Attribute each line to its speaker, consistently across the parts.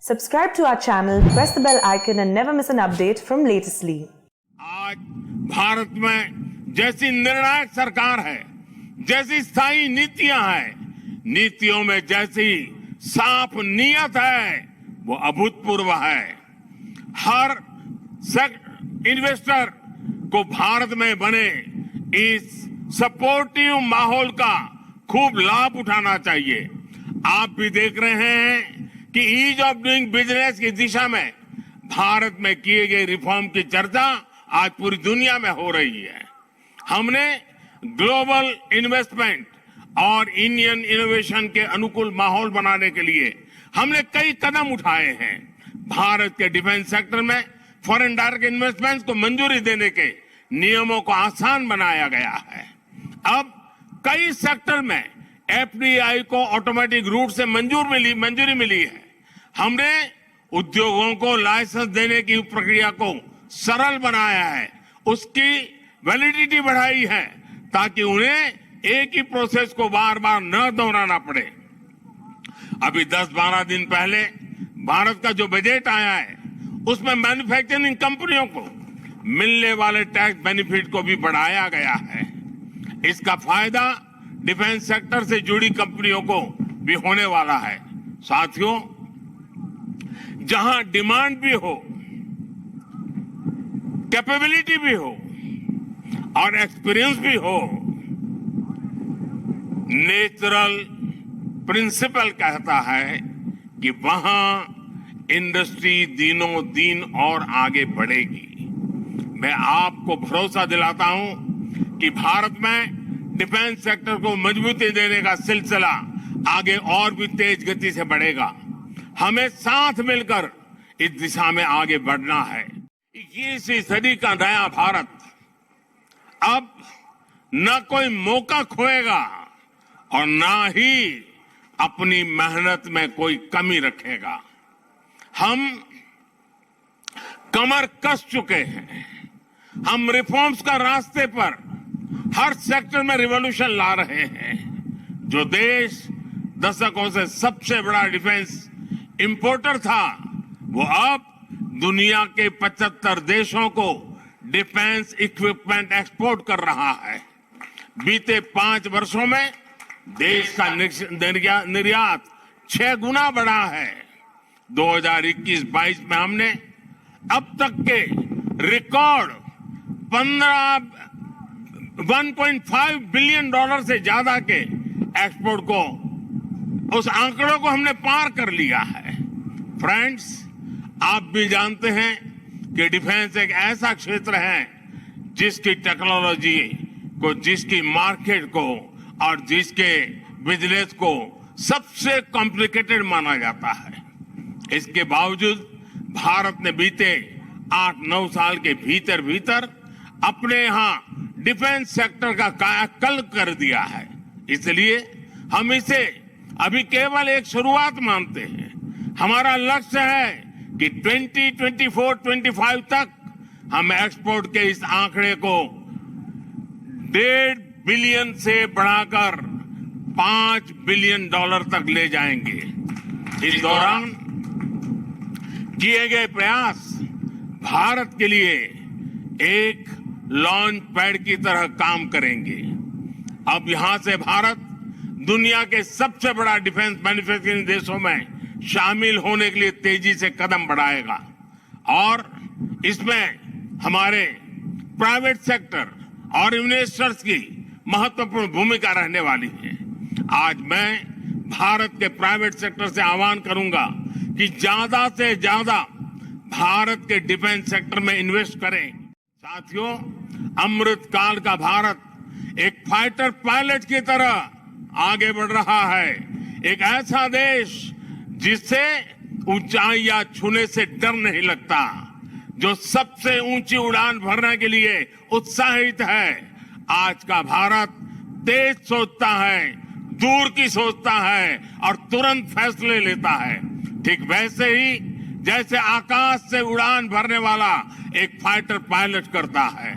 Speaker 1: Subscribe to our channel, press the bell icon and never miss an update from Latestly.
Speaker 2: आज भारत में जैसी निर्णायक सरकार है, जैसी स्थायी नीतियां हैं, नीतियों में जैसी साफ नीयत है, वो अभूतपूर्व है। हर इन्वेस्टर को भारत में बने इस सपोर्टिव माहौल का खूब लाभ उठाना चाहिए। आप भी देख रहे हैं कि ईज ऑफ डूइंग बिजनेस की दिशा में भारत में किए गए रिफॉर्म की चर्चा आज पूरी दुनिया में हो रही है। हमने ग्लोबल इन्वेस्टमेंट और इंडियन इनोवेशन के अनुकूल माहौल बनाने के लिए हमने कई कदम उठाए हैं। भारत के डिफेंस सेक्टर में फॉरेन डायरेक्ट इन्वेस्टमेंट को मंजूरी देने के नियमों को आसान बनाया गया है। अब कई सेक्टर में एफडीआई को ऑटोमेटिक रूट से मंजूरी मिली है। हमने उद्योगों को लाइसेंस देने की प्रक्रिया को सरल बनाया है, उसकी वैलिडिटी बढ़ाई है ताकि उन्हें एक ही प्रोसेस को बार बार न दोहराना पड़े। अभी 10-12 दिन पहले भारत का जो बजट आया है उसमें मैन्युफैक्चरिंग कंपनियों को मिलने वाले टैक्स बेनिफिट को भी बढ़ाया गया है। इसका फायदा डिफेंस सेक्टर से जुड़ी कंपनियों को भी होने वाला है। साथियों, जहां डिमांड भी हो, कैपेबिलिटी भी हो और एक्सपीरियंस भी हो, नेचुरल प्रिंसिपल कहता है कि वहां इंडस्ट्री दिनों दिन और आगे बढ़ेगी। मैं आपको भरोसा दिलाता हूं कि भारत में डिफेंस सेक्टर को मजबूती देने का सिलसिला आगे और भी तेज गति से बढ़ेगा। हमें साथ मिलकर इस दिशा में आगे बढ़ना है। 21वीं सदी का नया भारत अब न कोई मौका खोएगा और न ही अपनी मेहनत में कोई कमी रखेगा। हम कमर कस चुके हैं। हम रिफॉर्म्स का रास्ते पर हर सेक्टर में रिवॉल्यूशन ला रहे हैं। जो देश दशकों से सबसे बड़ा डिफेंस इंपोर्टर था, वो अब दुनिया के 75 देशों को डिफेंस इक्विपमेंट एक्सपोर्ट कर रहा है। बीते 5 वर्षों में देश का निर्यात 6 गुना बढ़ा है। 2021-22 में हमने अब तक के रिकॉर्ड 1.5 बिलियन डॉलर से ज्यादा के एक्सपोर्ट को, उस आंकड़ों को हमने पार कर लिया है। फ्रेंड्स, आप भी जानते हैं कि डिफेंस एक ऐसा क्षेत्र है जिसकी टेक्नोलॉजी को, जिसकी मार्केट को और जिसके बिजनेस को सबसे कॉम्प्लिकेटेड माना जाता है। इसके बावजूद भारत ने बीते 8-9 साल के भीतर अपने यहां डिफेंस सेक्टर का कायाकल्प कर दिया है। इसलिए हम इसे अभी केवल एक शुरुआत मानते हैं। हमारा लक्ष्य है कि 2024-25 तक हम एक्सपोर्ट के इस आंकड़े को 1.5 बिलियन से बढ़ाकर 5 बिलियन डॉलर तक ले जाएंगे। इस दौरान किए गए प्रयास भारत के लिए एक लॉन्च पैड की तरह काम करेंगे। अब यहां से भारत दुनिया के सबसे बड़ा डिफेंस मैन्युफैक्चरिंग देशों में शामिल होने के लिए तेजी से कदम बढ़ाएगा और इसमें हमारे प्राइवेट सेक्टर और इन्वेस्टर्स की महत्वपूर्ण भूमिका रहने वाली है। आज मैं भारत के प्राइवेट सेक्टर से आह्वान करूंगा कि ज्यादा से ज्यादा भारत के डिफेंस सेक्टर में इन्वेस्ट करें। साथियों, अमृत काल का भारत एक फाइटर पायलट की तरह आगे बढ़ रहा है। एक ऐसा देश जिससे ऊंचाइयां छूने से डर नहीं लगता, जो सबसे ऊंची उड़ान भरने के लिए उत्साहित है। आज का भारत तेज सोचता है, दूर की सोचता है और तुरंत फैसले लेता है। ठीक वैसे ही जैसे आकाश से उड़ान भरने वाला एक फाइटर पायलट करता है।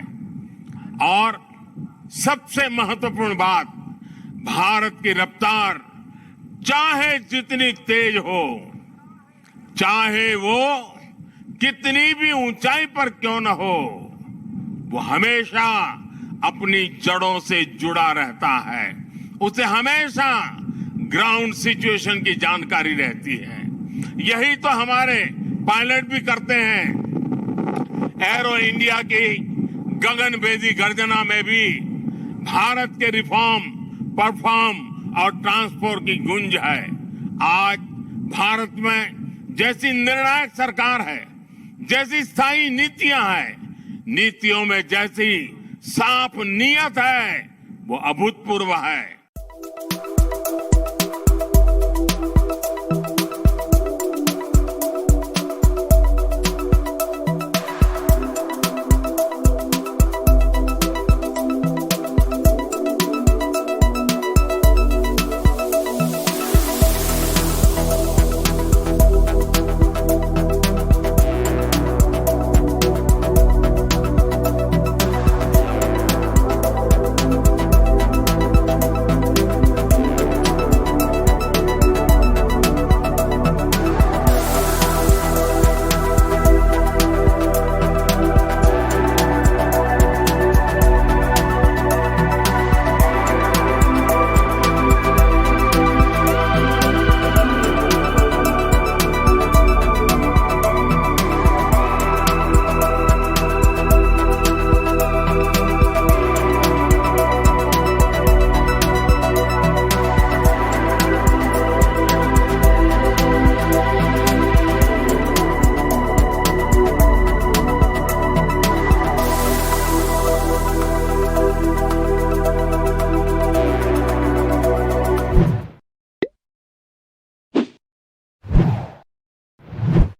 Speaker 2: और सबसे महत्वपूर्ण बात, भारत की रफ्तार चाहे जितनी तेज हो, चाहे वो कितनी भी ऊंचाई पर क्यों न हो, वो हमेशा अपनी जड़ों से जुड़ा रहता है। उसे हमेशा ग्राउंड सिचुएशन की जानकारी रहती है। यही तो हमारे पायलट भी करते हैं। एरो इंडिया की गगनभेदी गर्जना में भी भारत के रिफॉर्म, परफॉर्म और ट्रांसपोर्ट की गूंज है। आज भारत में जैसी निर्णायक सरकार है, जैसी स्थायी नीतियां हैं, नीतियों में जैसी साफ नीयत है, वो अभूतपूर्व है।